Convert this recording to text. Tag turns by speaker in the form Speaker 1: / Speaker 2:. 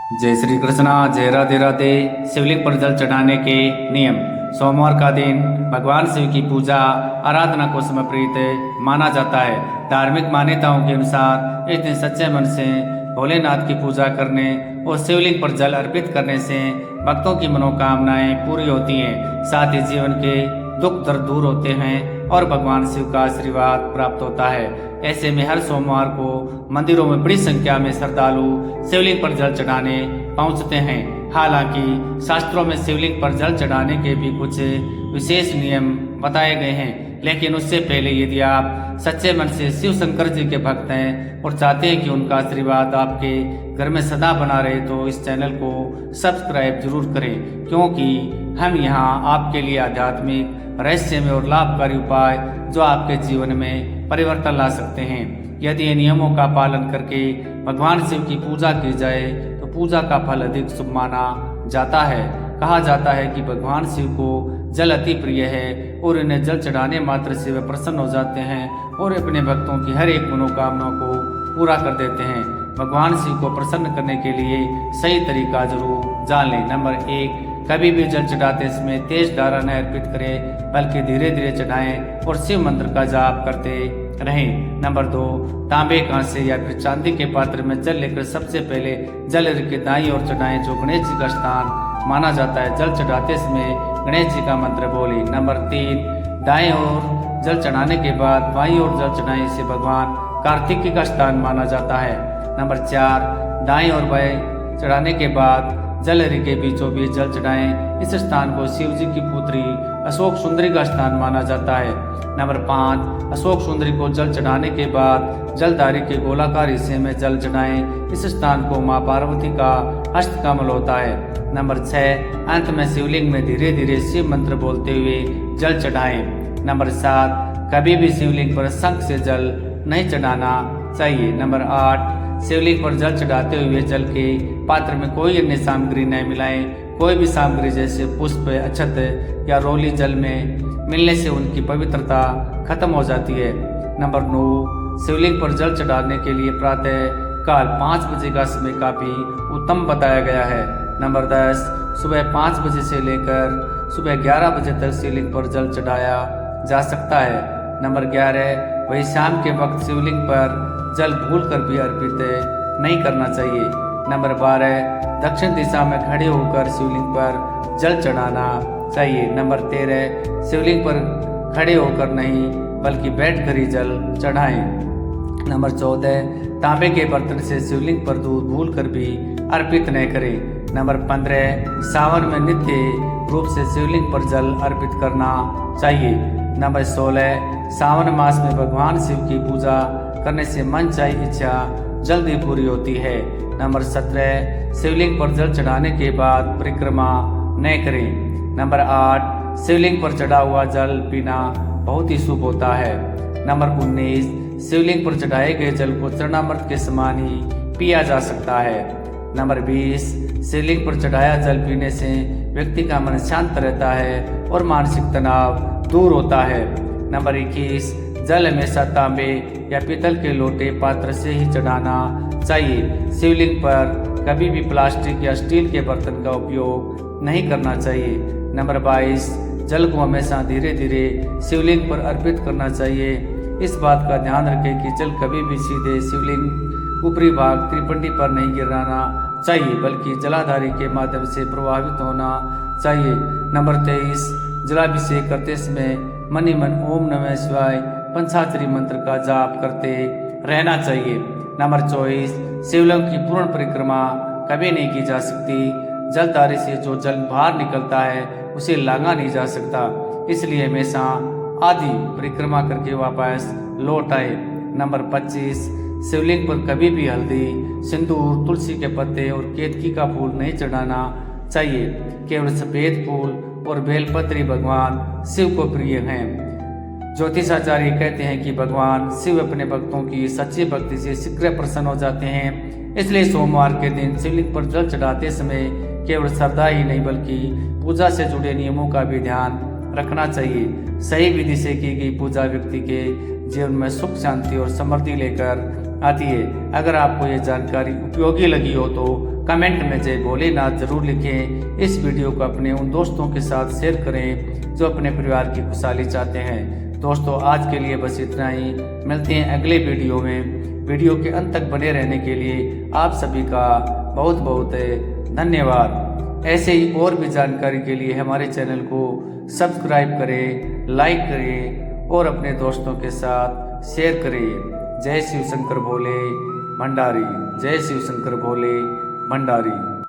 Speaker 1: जय श्री कृष्णा। जय राधे राधे। शिवलिंग पर जल चढ़ाने के नियम। सोमवार का दिन भगवान शिव की पूजा आराधना को समर्पित माना जाता है। धार्मिक मान्यताओं के अनुसार इस दिन सच्चे मन से भोलेनाथ की पूजा करने और शिवलिंग पर जल अर्पित करने से भक्तों की मनोकामनाएं पूरी होती हैं, साथ ही जीवन के दुख दर्द दूर होते हैं और भगवान शिव का आशीर्वाद प्राप्त होता है। ऐसे में हर सोमवार को मंदिरों में बड़ी संख्या में श्रद्धालु शिवलिंग पर जल चढ़ाने पहुंचते हैं। हालांकि शास्त्रों में शिवलिंग पर जल चढ़ाने के भी कुछ विशेष नियम बताए गए हैं, लेकिन उससे पहले यदि आप सच्चे मन से शिव शंकर जी के भक्त हैं और चाहते हैं कि उनका आशीर्वाद आपके घर में सदा बना रहे, तो इस चैनल को सब्सक्राइब जरूर करें, क्योंकि हम यहाँ आपके लिए आध्यात्मिक रहस्यमय और लाभकारी उपाय जो आपके जीवन में परिवर्तन ला सकते हैं। यदि इन नियमों का पालन करके भगवान शिव की पूजा की जाए तो पूजा का फल अधिक शुभ माना जाता है। कहा जाता है कि भगवान शिव को जल अति प्रिय है और इन्हें जल चढ़ाने मात्र से वे प्रसन्न हो जाते हैं और अपने भक्तों की हर एक मनोकामना को पूरा कर देते हैं। भगवान शिव को प्रसन्न करने के लिए सही तरीका जरूर जान लें। नंबर 1, कभी भी जल चढ़ाते समय तेज धारा न अर्पित करें, बल्कि धीरे धीरे चढ़ाएं और शिव मंत्र का जाप करते रहें। नंबर 2, तांबे, कांसे या फिर चांदी के पात्र में जल लेकर सबसे पहले जल के दाईं ओर चढ़ाएं, जो गणेश जी का स्थान माना जाता है। जल चढ़ाते समय गणेश जी का मंत्र बोले। नंबर 3, दाएं ओर जल चढ़ाने के बाद बाईं ओर जल चढ़ाएं, इसे भगवान कार्तिकी का स्थान माना जाता है। नंबर 4, दाएं और बाएं चढ़ाने के बाद जल के बीचों बीच जल चढ़ाएं, इस स्थान को शिव जी की पुत्री अशोक सुंदरी का स्थान माना जाता है। नंबर 5, अशोक सुंदरी को जल चढ़ाने के बाद जलधारी के गोलाकार हिस्से में जल चढ़ाएं, इस स्थान को मां पार्वती का हस्त कमल होता है। नंबर 6, अंत में शिवलिंग में धीरे धीरे शिव मंत्र बोलते हुए जल चढ़ाएं। नंबर 7, कभी भी शिवलिंग पर शंख से जल नहीं चढ़ाना चाहिए। नंबर 8, शिवलिंग पर जल चढ़ाते हुए जल के पात्र में कोई अन्य सामग्री नहीं मिलाएं। कोई भी सामग्री जैसे पुष्प, अक्षत या रोली जल में मिलने से उनकी पवित्रता खत्म हो जाती है। नंबर 9, शिवलिंग पर जल चढ़ाने के लिए प्रातः काल 5 बजे का समय काफी उत्तम बताया गया है। नंबर 10, सुबह 5 बजे से लेकर सुबह 11 बजे तक शिवलिंग पर जल चढ़ाया जा सकता है। नंबर 11, वही शाम के वक्त शिवलिंग पर जल भूलकर भी अर्पित नहीं करना चाहिए। नंबर 12, दक्षिण दिशा में खड़े होकर शिवलिंग पर जल चढ़ाना चाहिए। नंबर 13, शिवलिंग पर खड़े होकर नहीं बल्कि बैठकर ही जल चढ़ाएं। नंबर 14, तांबे के बर्तन से शिवलिंग पर दूध भूलकर भी अर्पित न करें। नंबर 15, सावन में नित्य रूप से शिवलिंग पर जल अर्पित करना चाहिए। नंबर 16, सावन मास में भगवान शिव की पूजा करने से मन चाही इच्छा जल्दी पूरी होती है। नंबर 17, शिवलिंग पर जल चढ़ाने के बाद परिक्रमा न करें। नंबर 8, शिवलिंग पर चढ़ा हुआ जल पीना बहुत ही शुभ होता है। नंबर 19, शिवलिंग पर चढ़ाए गए जल को चरणामृत के समान ही पिया जा सकता है। नंबर 20, शिवलिंग पर चढ़ाया जल पीने से व्यक्ति का मन शांत रहता है और मानसिक तनाव दूर होता है। नंबर 21, जल हमेशा तांबे या पीतल के लोटे पात्र से ही चढ़ाना चाहिए। शिवलिंग पर कभी भी प्लास्टिक या स्टील के बर्तन का उपयोग नहीं करना चाहिए। नंबर 22, जल को हमेशा धीरे धीरे शिवलिंग पर अर्पित करना चाहिए। इस बात का ध्यान रखें कि जल कभी भी सीधे शिवलिंग ऊपरी भाग त्रिपंडी पर नहीं गिराना चाहिए, बल्कि जलाधारी के माध्यम से प्रभावित होना चाहिए। नंबर 23, जलाभिषेक करते समय मन ही मन ओम नमः शिवाय पंचाक्षरी मंत्र का जाप करते रहना चाहिए। नंबर 24, शिवलिंग की पूर्ण परिक्रमा कभी नहीं की जा सकती। जलधारे से जो जल बाहर निकलता है उसे लांगा नहीं जा सकता, इसलिए हमेशा आधी परिक्रमा करके वापस लौट आए। नंबर 25, शिवलिंग पर कभी भी हल्दी, सिंदूर, तुलसी के पत्ते और केतकी का फूल नहीं चढ़ाना चाहिए। केवल सफेद फूल और बेलपत्री भगवान शिव को प्रिय हैं। ज्योतिषाचार्य कहते हैं कि भगवान शिव अपने भक्तों की सच्ची भक्ति से शीघ्र प्रसन्न हो जाते हैं। इसलिए सोमवार के दिन शिवलिंग पर जल चढ़ाते समय केवल श्रद्धा ही नहीं बल्कि पूजा से जुड़े नियमों का भी ध्यान रखना चाहिए। सही विधि से की गई पूजा व्यक्ति के जीवन में सुख, शांति और समृद्धि लेकर आती है। अगर आपको ये जानकारी उपयोगी लगी हो तो कमेंट में जय भोलेनाथ जरूर लिखें। इस वीडियो को अपने उन दोस्तों के साथ शेयर करें जो अपने परिवार की खुशहाली चाहते हैं। दोस्तों आज के लिए बस इतना ही, मिलते हैं अगले वीडियो में। वीडियो के अंत तक बने रहने के लिए आप सभी का बहुत बहुत धन्यवाद। ऐसे ही और भी जानकारी के लिए हमारे चैनल को सब्सक्राइब करें, लाइक करें और अपने दोस्तों के साथ शेयर करें। जय शिव शंकर भोले भंडारी, जय शिव शंकर भोले भंडारी।